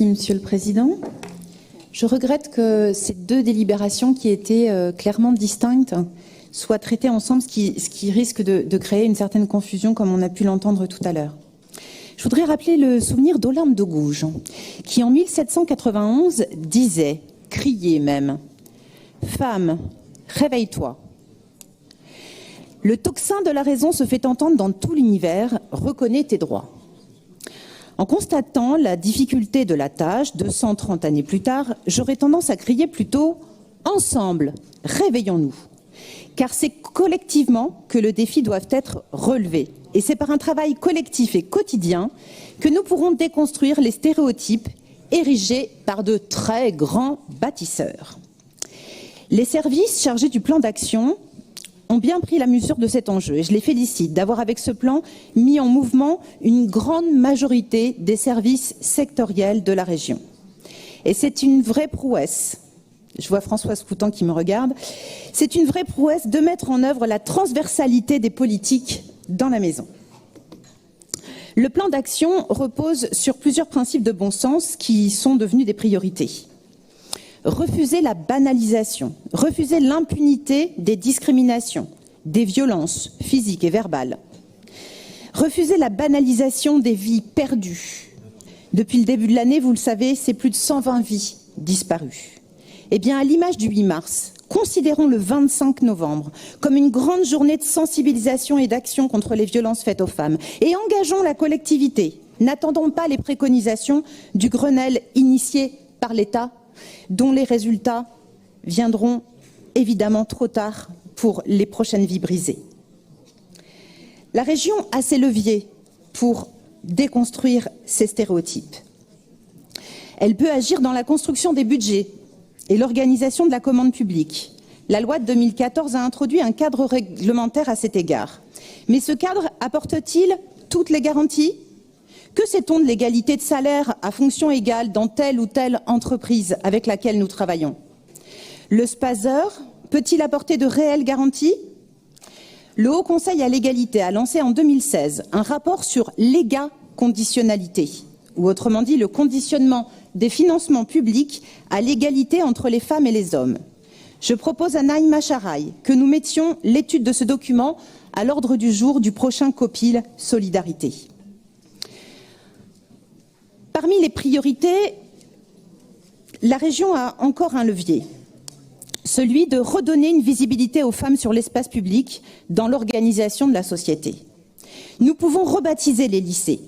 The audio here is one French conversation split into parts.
Merci, Monsieur le Président. Je regrette que ces deux délibérations qui étaient clairement distinctes soient traitées ensemble, ce qui risque de créer une certaine confusion, comme on a pu l'entendre tout à l'heure. Je voudrais rappeler le souvenir d'Olympe de Gouges, qui en 1791 disait, criait même, « Femme, réveille-toi ». Le tocsin de la raison se fait entendre dans tout l'univers, reconnais tes droits. En constatant la difficulté de la tâche, 230 années plus tard, j'aurais tendance à crier plutôt « Ensemble, réveillons-nous ». Car c'est collectivement que le défi doit être relevé. Et c'est par un travail collectif et quotidien que nous pourrons déconstruire les stéréotypes érigés par de très grands bâtisseurs. Les services chargés du plan d'action ont bien pris la mesure de cet enjeu et je les félicite d'avoir avec ce plan mis en mouvement une grande majorité des services sectoriels de la région. Et c'est une vraie prouesse, je vois Françoise Coutan qui me regarde, c'est une vraie prouesse de mettre en œuvre la transversalité des politiques dans la maison. Le plan d'action repose sur plusieurs principes de bon sens qui sont devenus des priorités. Refuser la banalisation, refuser l'impunité des discriminations, des violences physiques et verbales. Refuser la banalisation des vies perdues. Depuis le début de l'année, vous le savez, c'est plus de 120 vies disparues. Eh bien, à l'image du 8 mars, considérons le 25 novembre comme une grande journée de sensibilisation et d'action contre les violences faites aux femmes. Et engageons la collectivité. N'attendons pas les préconisations du Grenelle initié par l'État, dont les résultats viendront évidemment trop tard pour les prochaines vies brisées. La région a ses leviers pour déconstruire ces stéréotypes. Elle peut agir dans la construction des budgets et l'organisation de la commande publique. La loi de 2014 a introduit un cadre réglementaire à cet égard. Mais ce cadre apporte-t-il toutes les garanties ? Que sait-on de l'égalité de salaire à fonction égale dans telle ou telle entreprise avec laquelle nous travaillons? Le SPASEUR peut-il apporter de réelles garanties? Le Haut Conseil à l'égalité a lancé en 2016 un rapport sur l'égaconditionnalité, ou autrement dit le conditionnement des financements publics à l'égalité entre les femmes et les hommes. Je propose à Naïma Charaï que nous mettions l'étude de ce document à l'ordre du jour du prochain COPIL Solidarité. Parmi les priorités, la région a encore un levier, celui de redonner une visibilité aux femmes sur l'espace public dans l'organisation de la société. Nous pouvons rebaptiser les lycées.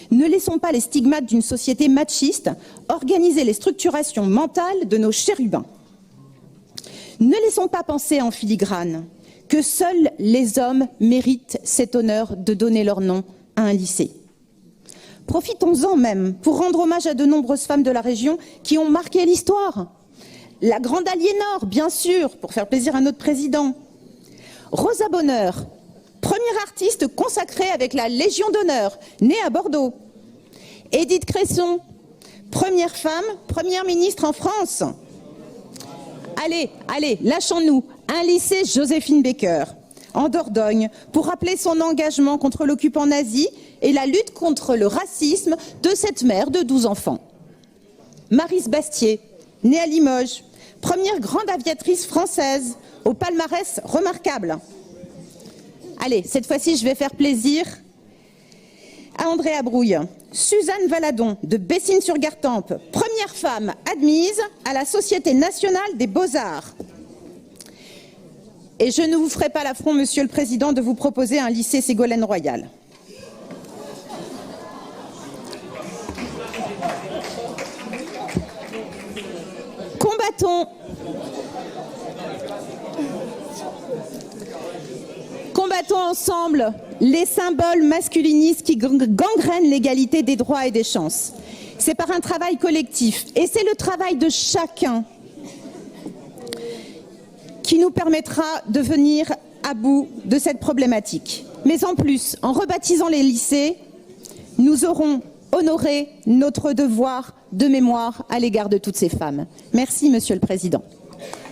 Ne laissons pas les stigmates d'une société machiste organiser les structurations mentales de nos chérubins. Ne laissons pas penser en filigrane que seuls les hommes méritent cet honneur de donner leur nom à un lycée. Profitons-en même pour rendre hommage à de nombreuses femmes de la région qui ont marqué l'histoire. La grande Aliénor, bien sûr, pour faire plaisir à notre président. Rosa Bonheur, première artiste consacrée avec la Légion d'honneur, née à Bordeaux. Édith Cresson, première femme, première ministre en France. Allez, lâchons-nous. Un lycée Joséphine Baker, en Dordogne, pour rappeler son engagement contre l'occupant nazi et la lutte contre le racisme de cette mère de 12 enfants. Maryse Bastier, née à Limoges, première grande aviatrice française, au palmarès remarquable. Allez, cette fois-ci, je vais faire plaisir à Andrea Brouille. Suzanne Valadon, de Bessines-sur-Gartempe, première femme admise à la Société nationale des beaux-arts. Et je ne vous ferai pas l'affront, Monsieur le Président, de vous proposer un lycée Ségolène Royal. Combattons ensemble les symboles masculinistes qui gangrènent l'égalité des droits et des chances. C'est par un travail collectif et c'est le travail de chacun qui nous permettra de venir à bout de cette problématique. Mais en plus, en rebaptisant les lycées, nous aurons honoré notre devoir de mémoire à l'égard de toutes ces femmes. Merci, Monsieur le Président.